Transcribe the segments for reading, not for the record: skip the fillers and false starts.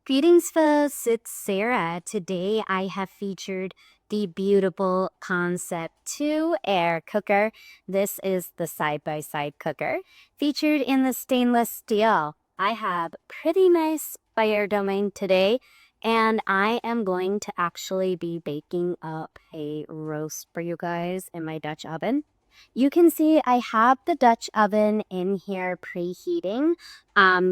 Greetings, folks. It's Sarah. Today I have featured the beautiful Concept 2 air cooker. This is the side-by-side cooker featured in the stainless steel. I have pretty nice fire domain today, and I am going to actually be baking up a roast for you guys in my Dutch oven. You can see I have the Dutch oven in here preheating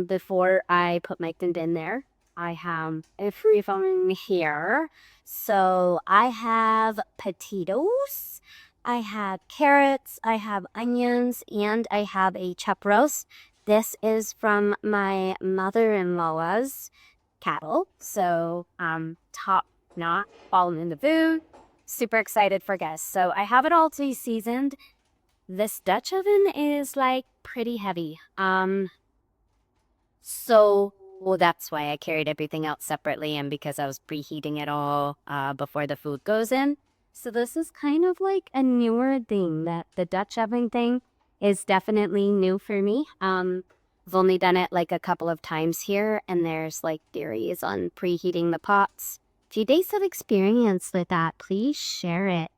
before I put my tint in there. I have a free phone here. So I have potatoes, I have carrots, I have onions, and I have a chop roast. This is from my mother-in-law's cattle. So top notch, all in the food. Super excited for guests. So I have it all seasoned. This Dutch oven is like pretty heavy. So, well, that's why I carried everything out separately and because I was preheating it all before the food goes in. So this is kind of like a newer thing. That the Dutch oven thing is definitely new for me. I've only done it like a couple of times here, and there's like theories on preheating the pots. If you guys have experience with that, please share it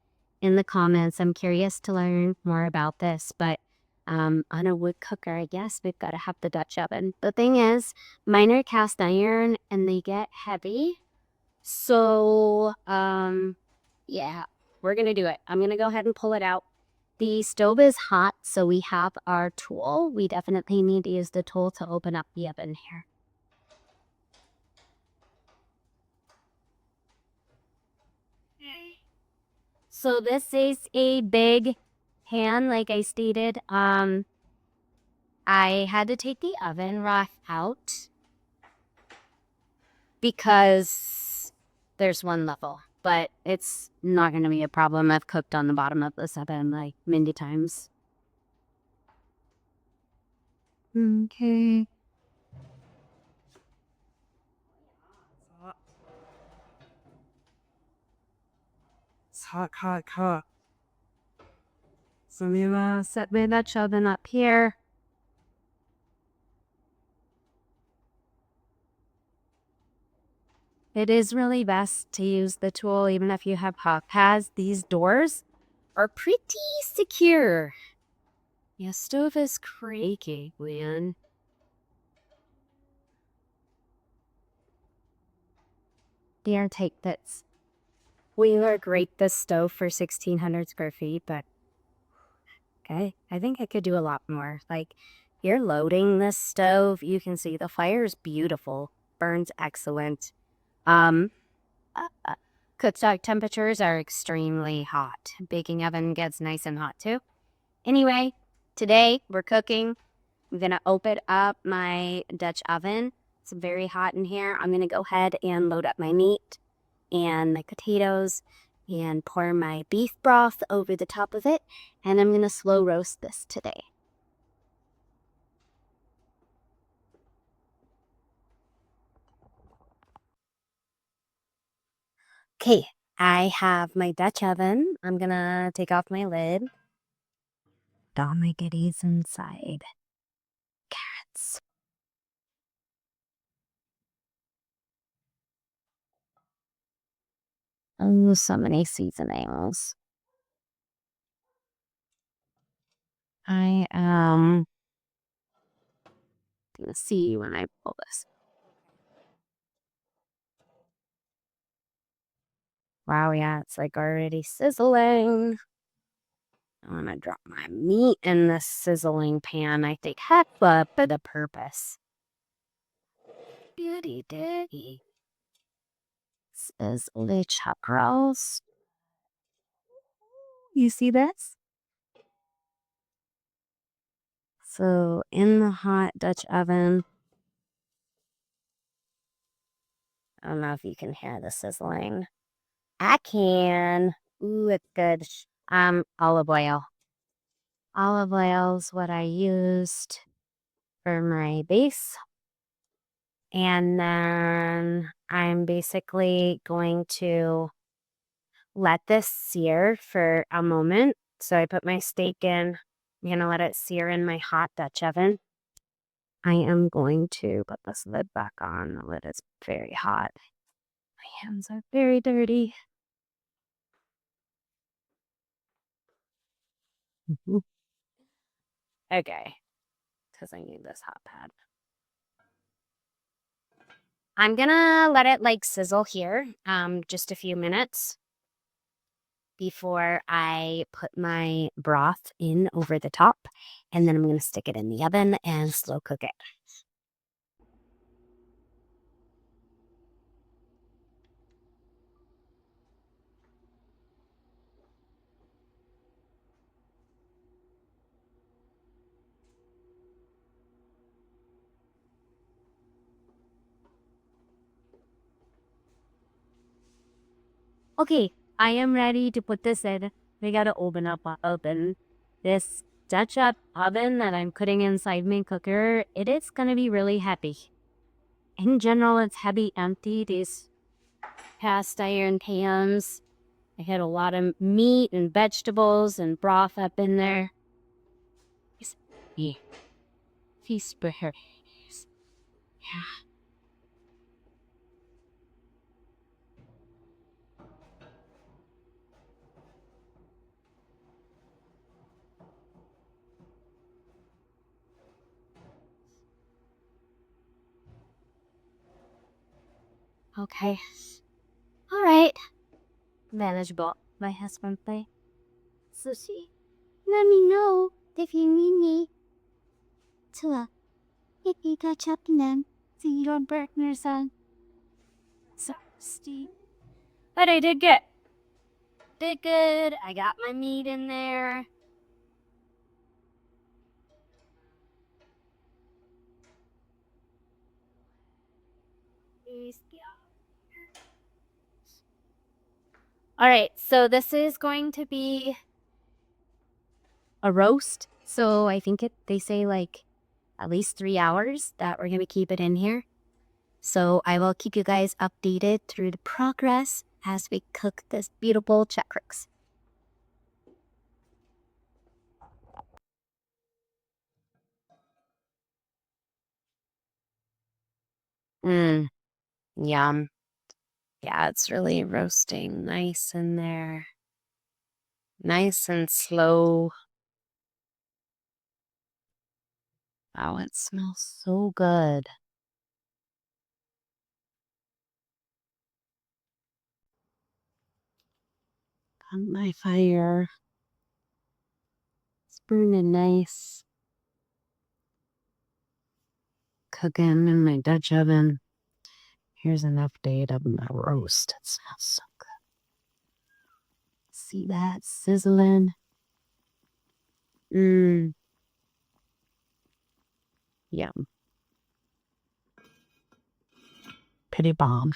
in the comments. I'm curious to learn more about this, but on a wood cooker, I guess we've got to have the Dutch oven. The thing is, mine are cast iron and they get heavy. So, yeah, we're going to do it. I'm going to go ahead and pull it out. The stove is hot, so we have our tool. We definitely need to use the tool to open up the oven here. So this is a big pan, like I stated. I had to take the oven rack out because there's one level, but it's not going to be a problem. I've cooked on the bottom of this oven like many times. Okay. It's hot, hot, hot. So I'm gonna set my Dutch oven up here. It is really best to use the tool even if you have hot pads. These doors are pretty secure. Your stove is creaky, man. The airtight fits. We would rate this stove for 1,600 square feet, but okay, I think I could do a lot more. Like, you're loading this stove, you can see the fire is beautiful, burns excellent. Um, Cooktop temperatures are extremely hot. Baking oven gets nice and hot too. Anyway, today we're cooking. I'm gonna open up my Dutch oven. It's very hot in here. I'm gonna go ahead and load up my meat and my potatoes and pour my beef broth over the top of it. And I'm gonna slow roast this today. Okay, I have my Dutch oven. I'm gonna take off my lid. All my goodies inside. Carrots. Oh, so many seasonings. I am gonna see when I pull this. Wow, yeah, it's like already sizzling. I'm gonna drop my meat in this sizzling pan. I think heck but for the purpose. Beauty diggy. This is the chop roast. You see this? So in the hot Dutch oven. I don't know if you can hear the sizzling. I can. Ooh, it's good. Olive oil. Olive oil is what I used for my base. And then I'm basically going to let this sear for a moment. So I put my steak in. I'm going to let it sear in my hot Dutch oven. I am going to put this lid back on. The lid is very hot. My hands are very dirty. Okay, because I need this hot pad. I'm gonna let it like sizzle here just a few minutes before I put my broth in over the top, and then I'm gonna stick it in the oven and slow cook it. Okay, I am ready to put this in. We gotta open this Dutch oven that I'm putting inside my cooker. It is gonna be really heavy. In general, it's heavy empty. These cast iron pans. I had a lot of meat and vegetables and broth up in there. Yeah. Feast for her. Yeah. Okay. All right. Manageable. My husband say. Sushi. Let me know if you need me. To if you catch up then. See your partner son. So Steve. But I did good. Did good. I got my meat in there. All right, so this is going to be a roast. So I think they say like at least 3 hours that we're going to keep it in here. So I will keep you guys updated through the progress as we cook this beautiful checkrix. Yum. Yeah, it's really roasting nice in there. Nice and slow. Wow, it smells so good. On my fire. It's burning nice. Cooking in my Dutch oven. Here's an update of my roast. It smells so good. See that sizzling? Yum. Pretty bomb.